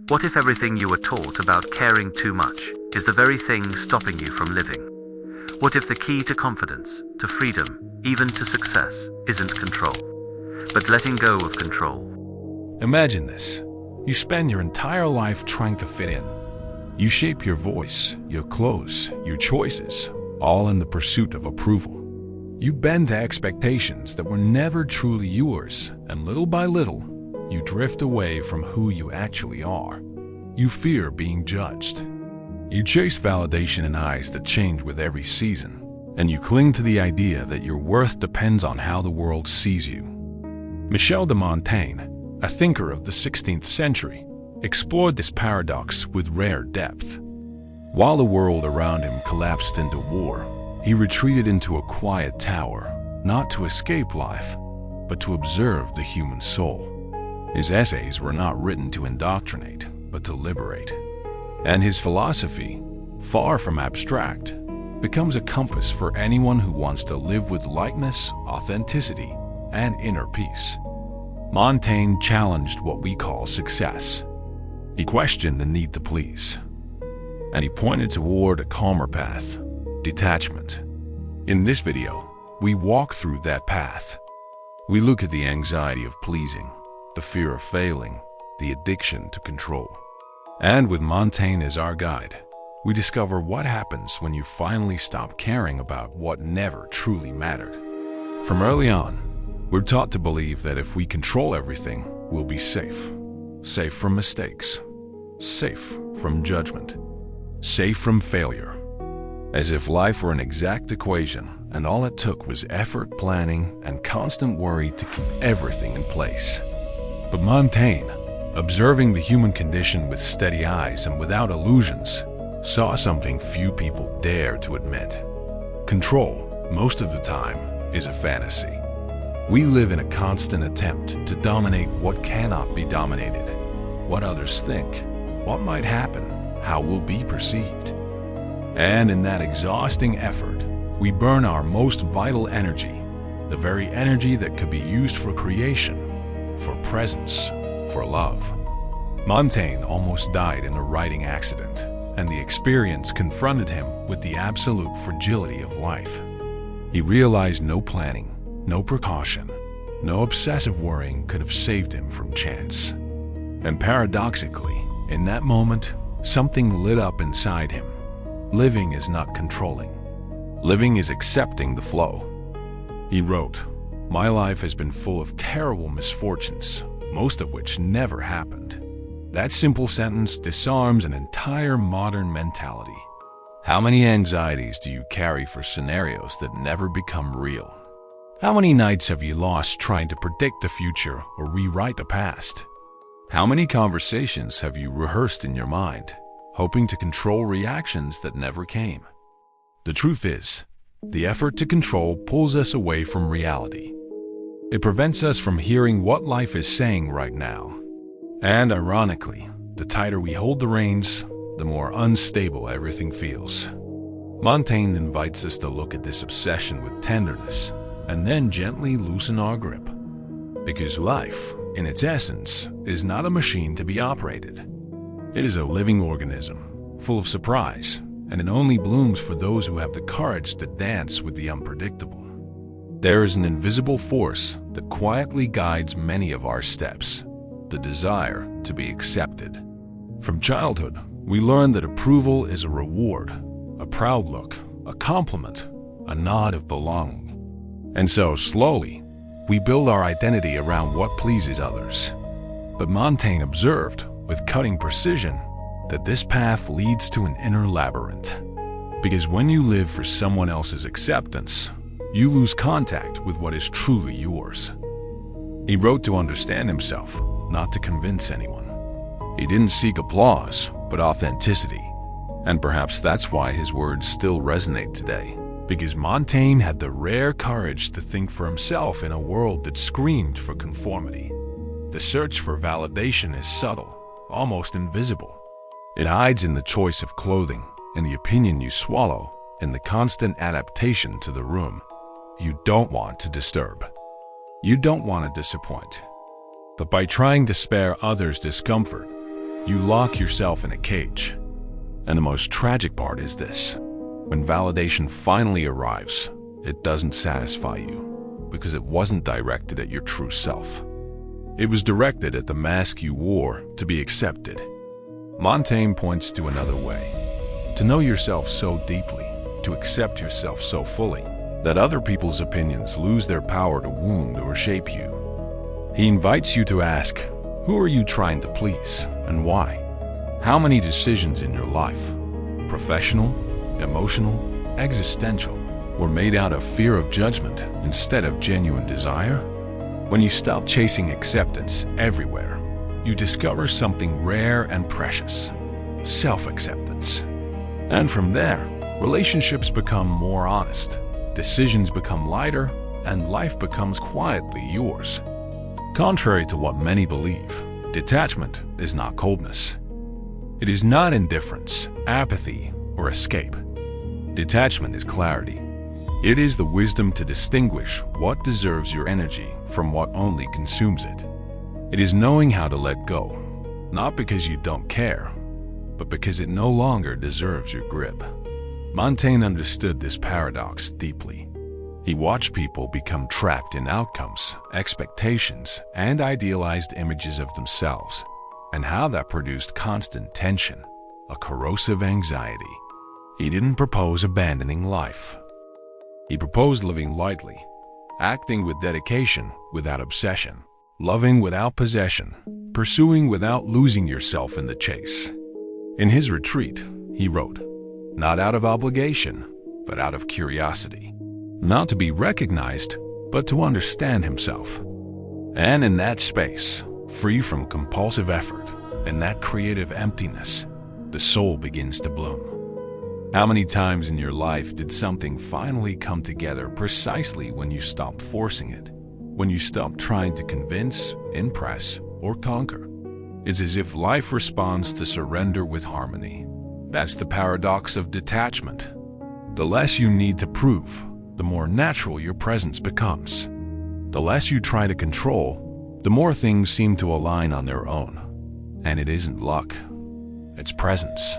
What if everything you were taught about caring too much is the very thing stopping you from living? What if the key to confidence, to freedom, even to success, isn't control, but letting go of control? Imagine this. You spend your entire life trying to fit in. You shape your voice, your clothes, your choices, all in the pursuit of approval. You bend to expectations that were never truly yours, and little by little, you drift away from who you actually are. You fear being judged. You chase validation in eyes that change with every season, and you cling to the idea that your worth depends on how the world sees you. Michel de Montaigne, a thinker of the 16th century, explored this paradox with rare depth. While the world around him collapsed into war, he retreated into a quiet tower, not to escape life, but to observe the human soul. His essays were not written to indoctrinate, but to liberate. And his philosophy, far from abstract, becomes a compass for anyone who wants to live with lightness, authenticity, and inner peace. Montaigne challenged what we call success. He questioned the need to please, and he pointed toward a calmer path, detachment. In this video, we walk through that path. We look at the anxiety of pleasing, the fear of failing, the addiction to control. And with Montaigne as our guide, we discover what happens when you finally stop caring about what never truly mattered. From early on, we're taught to believe that if we control everything, we'll be safe. Safe from mistakes. Safe from judgment. Safe from failure. As if life were an exact equation, and all it took was effort, planning, and constant worry to keep everything in place. But Montaigne, observing the human condition with steady eyes and without illusions, saw something few people dare to admit. Control, most of the time, is a fantasy. We live in a constant attempt to dominate what cannot be dominated. What others think, what might happen, how we'll be perceived. And in that exhausting effort, we burn our most vital energy, the very energy that could be used for creation, for presence, for love. Montaigne almost died in a writing accident, and the experience confronted him with the absolute fragility of life. He realized no planning, no precaution, no obsessive worrying could have saved him from chance. And paradoxically, in that moment, something lit up inside him. Living is not controlling. Living is accepting the flow. He wrote, "My life has been full of terrible misfortunes, most of which never happened." That simple sentence disarms an entire modern mentality. How many anxieties do you carry for scenarios that never become real? How many nights have you lost trying to predict the future or rewrite the past? How many conversations have you rehearsed in your mind, hoping to control reactions that never came? The truth is, the effort to control pulls us away from reality. It prevents us from hearing what life is saying right now. And ironically, the tighter we hold the reins, the more unstable everything feels. Montaigne invites us to look at this obsession with tenderness and then gently loosen our grip. Because life, in its essence, is not a machine to be operated. It is a living organism, full of surprise, and it only blooms for those who have the courage to dance with the unpredictable. There is an invisible force that quietly guides many of our steps, the desire to be accepted. From childhood, we learn that approval is a reward, a proud look, a compliment, a nod of belonging. And so, slowly, we build our identity around what pleases others. But Montaigne observed, with cutting precision, that this path leads to an inner labyrinth. Because when you live for someone else's acceptance, you lose contact with what is truly yours. He wrote to understand himself, not to convince anyone. He didn't seek applause, but authenticity. And perhaps that's why his words still resonate today, because Montaigne had the rare courage to think for himself in a world that screamed for conformity. The search for validation is subtle, almost invisible. It hides in the choice of clothing, in the opinion you swallow, in the constant adaptation to the room you don't want to disturb. You don't want to disappoint. But by trying to spare others discomfort, You lock yourself in a cage. And the most tragic part is this. When validation finally arrives, it doesn't satisfy you because it wasn't directed at your true self. It was directed at the mask you wore to be accepted. Montaigne points to another way. To know yourself so deeply, to accept yourself so fully, that other people's opinions lose their power to wound or shape you. He invites you to ask, who are you trying to please and why? How many decisions in your life, professional, emotional, existential, were made out of fear of judgment instead of genuine desire? When you stop chasing acceptance everywhere, you discover something rare and precious, self-acceptance. And from there, relationships become more honest, decisions become lighter, and life becomes quietly yours. Contrary to what many believe, detachment is not coldness. It is not indifference, apathy, or escape. Detachment is clarity. It is the wisdom to distinguish what deserves your energy from what only consumes it. It is knowing how to let go, not because you don't care, but because it no longer deserves your grip. Montaigne understood this paradox deeply. He watched people become trapped in outcomes, expectations, and idealized images of themselves, and how that produced constant tension, a corrosive anxiety. He didn't propose abandoning life. He proposed living lightly, acting with dedication without obsession, loving without possession, pursuing without losing yourself in the chase. In his retreat, he wrote, not out of obligation, but out of curiosity. Not to be recognized, but to understand himself. And in that space, free from compulsive effort, in that creative emptiness, the soul begins to bloom. How many times in your life did something finally come together precisely when you stopped forcing it? When you stopped trying to convince, impress, or conquer? It's as if life responds to surrender with harmony. That's the paradox of detachment. The less you need to prove, the more natural your presence becomes. The less you try to control, the more things seem to align on their own. And it isn't luck, it's presence.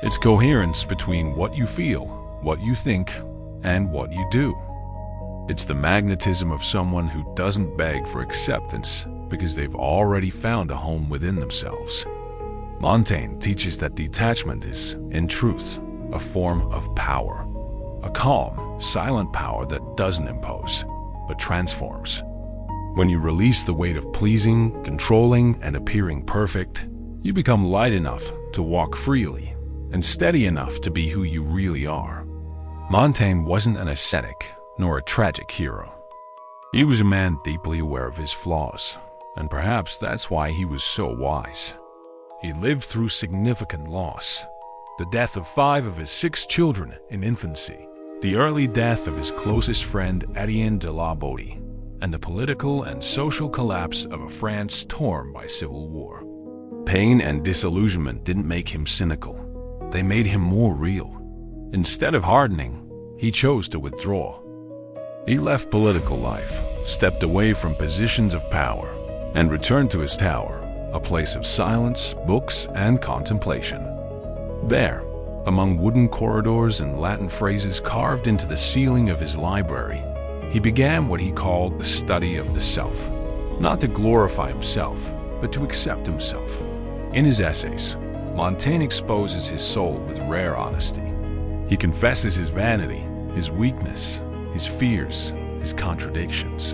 It's coherence between what you feel, what you think, and what you do. It's the magnetism of someone who doesn't beg for acceptance because they've already found a home within themselves. Montaigne teaches that detachment is, in truth, a form of power. A calm, silent power that doesn't impose, but transforms. When you release the weight of pleasing, controlling, and appearing perfect, you become light enough to walk freely and steady enough to be who you really are. Montaigne wasn't an ascetic nor a tragic hero. He was a man deeply aware of his flaws, and perhaps that's why he was so wise. He lived through significant loss, the death of 5 of his 6 children in infancy, the early death of his closest friend Etienne de la Boétie, and the political and social collapse of a France torn by civil war. Pain and disillusionment didn't make him cynical. They made him more real. Instead of hardening, he chose to withdraw. He left political life, stepped away from positions of power, and returned to his tower, a place of silence, books, and contemplation. There, among wooden corridors and Latin phrases carved into the ceiling of his library, he began what he called the study of the self, not to glorify himself, but to accept himself. In his essays, Montaigne exposes his soul with rare honesty. He confesses his vanity, his weakness, his fears, his contradictions.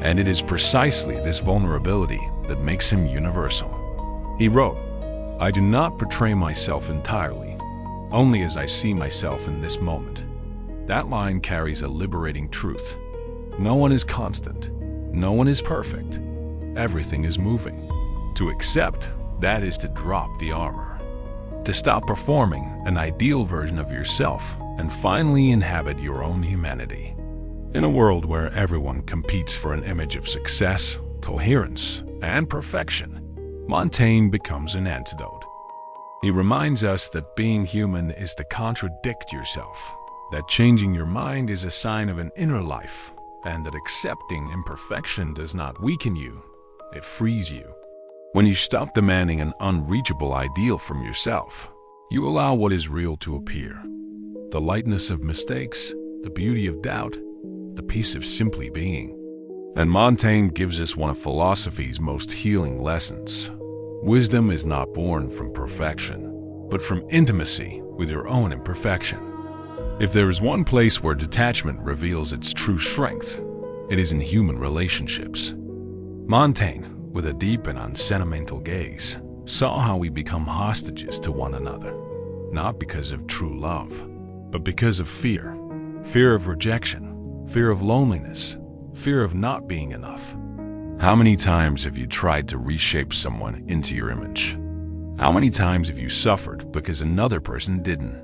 And it is precisely this vulnerability that makes him universal. He wrote, "I do not portray myself entirely, only as I see myself in this moment." That line carries a liberating truth. No one is constant. No one is perfect. Everything is moving. To accept, that is to drop the armor. To stop performing an ideal version of yourself and finally inhabit your own humanity. In a world where everyone competes for an image of success, coherence, and perfection, Montaigne becomes an antidote. He reminds us that being human is to contradict yourself, that changing your mind is a sign of an inner life, and that accepting imperfection does not weaken you, it frees you. When you stop demanding an unreachable ideal from yourself, you allow what is real to appear. The lightness of mistakes, the beauty of doubt, the peace of simply being. And Montaigne gives us one of philosophy's most healing lessons. Wisdom is not born from perfection, but from intimacy with your own imperfection. If there is one place where detachment reveals its true strength, it is in human relationships. Montaigne, with a deep and unsentimental gaze, saw how we become hostages to one another, not because of true love, but because of fear. Fear of rejection, fear of loneliness, fear of not being enough. How many times have you tried to reshape someone into your image? How many times have you suffered because another person didn't?